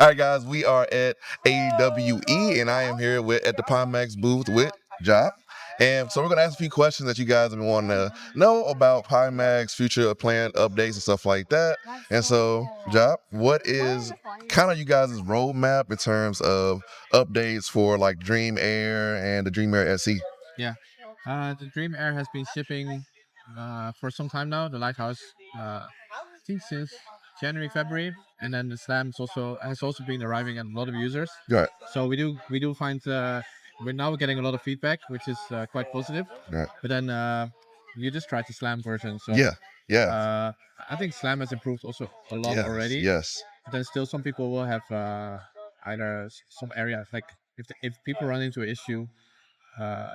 All right, guys, we are at AWE, and I am here at the Pimax booth with Job. And so we're going to ask a few questions that you guys have been wanting to know about Pimax, future planned updates and stuff like that. And so, Job, what is kind of you guys' roadmap in terms of updates for like Dream Air and the Dream Air SE? Yeah, the Dream Air has been shipping for some time now. The Lighthouse, I think since January, February, and then the Slam has also been arriving at a lot of users. Right, So we do find we're now getting a lot of feedback, which is quite positive. right. But then you just tried the Slam version, so Yeah, yeah, I think Slam has improved also a lot yes, already. yes. But then still, some people will have either some area like if people run into an issue,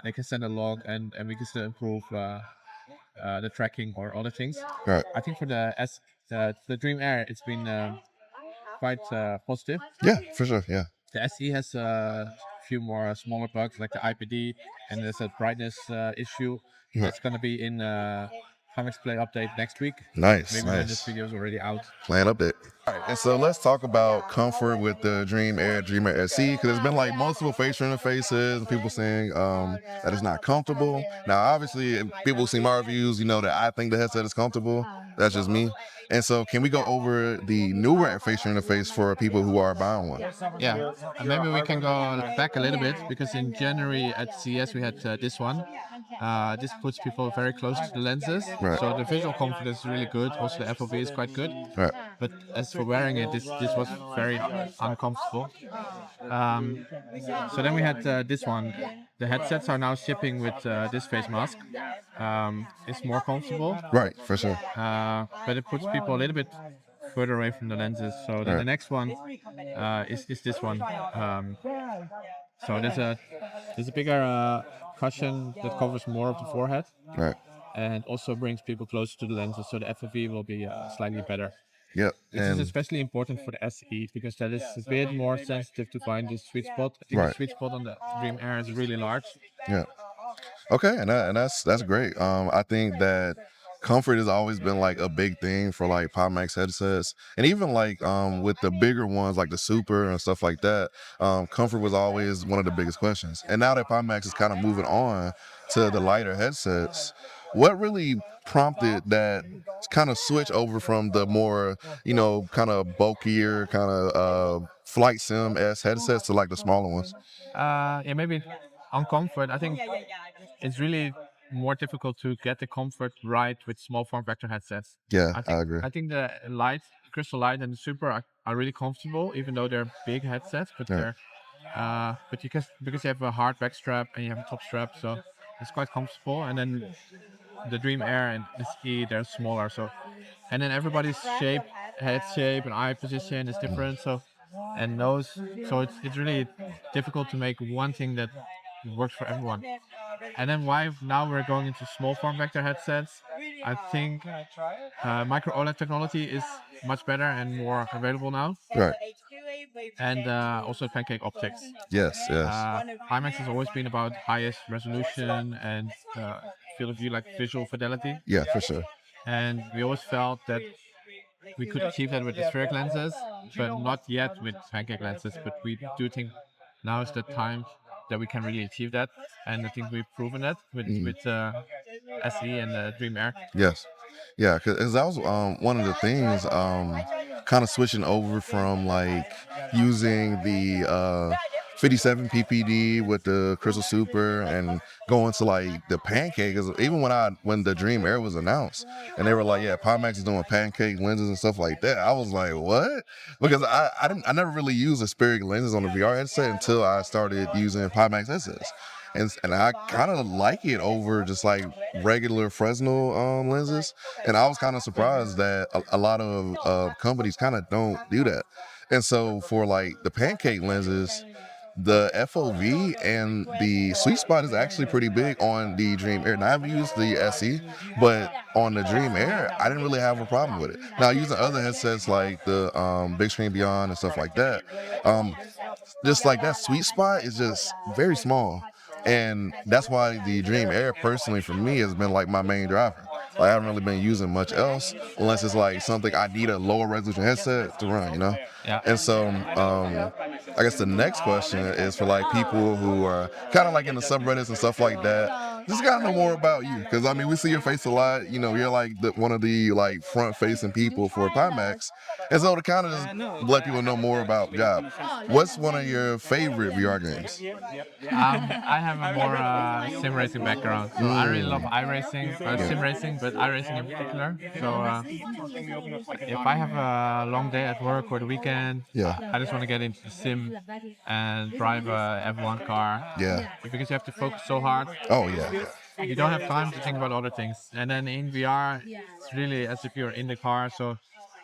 they can send a log and we can still improve the tracking or other things. Right. I think for the Dream Air, it's been quite positive. Yeah, for sure. Yeah. The SE has a few more smaller bugs like the IPD, and there's a brightness issue Yeah. that's gonna be in Pimax Play update next week. Nice, Maybe when this nice. video is already out. Plan update. All right, and so let's talk about comfort with the Dream Air, Dream Air SE, because there's been like multiple facial interfaces and people saying that it's not comfortable. Now, obviously, if people see my reviews, you know that I think the headset is comfortable. That's just me. And so, can we go over the newer facial interface for people who are buying one? Yeah, and maybe we can go back a little bit because in January at CES we had this one. This puts people very close to the lenses, Right. so the visual comfort is really good. Also, the FOV is quite good. Right. But as for wearing it, this was very uncomfortable. So then we had this one. The headsets are now shipping with this face mask. It's more comfortable, Right, for sure. but it puts people a little bit further away from the lenses. So then the Right. next one is this one. So there's a bigger cushion that covers more of the forehead Right. and also brings people closer to the lenses, so the FOV will be slightly better. Yep. This is And especially important for the SE because that is a bit more sensitive to find this sweet spot. I think the right. sweet spot on the Dream Air is really large. Yeah. Okay, and that's great. I think that comfort has always been like a big thing for like Pimax headsets, and even like with the bigger ones like the Super and stuff like that. Comfort was always one of the biggest questions. And now that Pimax is kind of moving on to the lighter headsets, what really prompted that kind of switch over from the more kind of bulkier kind of flight sim s headsets to like the smaller ones? Yeah, maybe on comfort, I think it's really more difficult to get the comfort right with small form factor headsets. Yeah, I I think agree. I think the light, Crystal Light, and the Super are really comfortable, even though they're big headsets. But Yeah. they're but because you have a hard back strap and you have a top strap, so it's quite comfortable. And then the Dream Air and SE, they're smaller, so and then everybody's shape, head shape, and eye position is different. So and nose, so it's really difficult to make one thing that works for everyone. And then why now we're going into small form factor headsets? I think micro-OLED technology is much better and more available now, Right. and also pancake optics. Yes, yes. Pimax has always been about highest resolution and field of view, like visual fidelity, Yeah, for sure. and we always felt that we could achieve that with the spheric lenses, but not yet with pancake lenses. But we do think now is the time that we can really achieve that, and I think we've proven that with SE and Dream Air. Yes. Yeah, because that was one of the things, kind of switching over from like using the 57 ppd with the Crystal Super and going to like the pancake. 'Cause even when the Dream Air was announced and they were like, yeah, Pimax is doing pancake lenses and stuff like that, I was like, what? Because I never really used aspheric lenses on the VR headset until I started using Pimax headsets. And I kind of like it over just like regular Fresnel lenses. And I was kind of surprised that a lot of companies kind of don't do that. And so for like the pancake lenses, the FOV and the sweet spot is actually pretty big on the Dream Air. Now I've used the SE, but on the Dream Air, I didn't really have a problem with it. Now using other headsets like the Bigscreen Beyond and stuff like that, um, just like that sweet spot is just very small. And that's why the Dream Air personally for me has been like my main driver. Like I haven't really been using much else unless it's like something I need a lower resolution headset to run, you know? Yeah. And so I guess the next question is for like people who are kind of like in the subreddits and stuff like that. Just gotta know more about you, because I mean we see your face a lot. You know, you're like one of the like front facing people for Pimax, and so to kind of just let people know more about Job. What's one of your favorite VR games? I have a more sim racing background, so I really love iRacing, sim racing, but iRacing in particular. So if I have a long day at work or the weekend, Yeah. I just want to get into the sim and drive a F1 car. Yeah. Because you have to focus so hard. Oh yeah. Yeah. You don't have time to think about other things. And then in VR, it's really as if you're in the car. So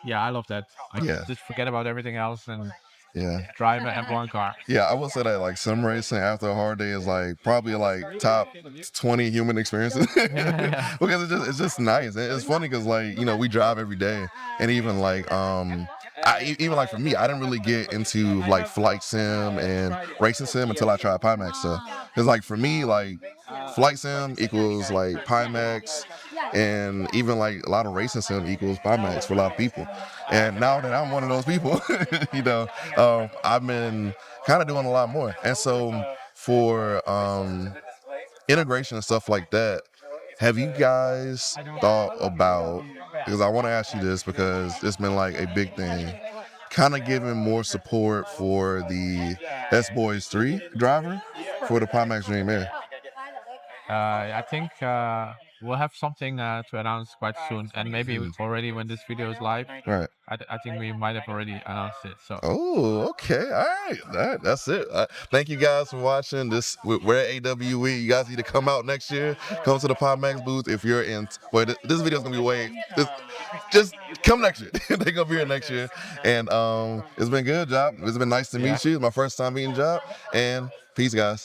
yeah, I love that. I Yeah. just forget about everything else and Yeah. drive an F1 car. Yeah, I will say that like sim racing after a hard day is like probably like top 20 human experiences Yeah. because it's just nice. And it's funny because like you know we drive every day, and even like even like for me, I didn't really get into like flight sim and racing sim until I tried Pimax stuff. Because like for me, like flight sim equals like Pimax, and even like a lot of racing sim equals Pimax for a lot of people. And now that I'm one of those people, you know, I've been kind of doing a lot more. And so for integration and stuff like that, have you guys thought about, because I want to ask you this because it's been like a big thing, kind of giving more support for the S-Boys 3 driver for the Pimax Dream Air? I think we'll have something to announce quite soon, and maybe already when this video is live. Right. I think we might have already announced it. So Oh, okay. All right. That's it. Thank you guys for watching this. We're at AWE. You guys need to come out next year. Come to the Pimax booth if you're in. Wait, this video's gonna be just come next year. They're gonna be here next year. And it's been good, Job. It's been nice to meet you. It's my first time meeting Job. And peace, guys.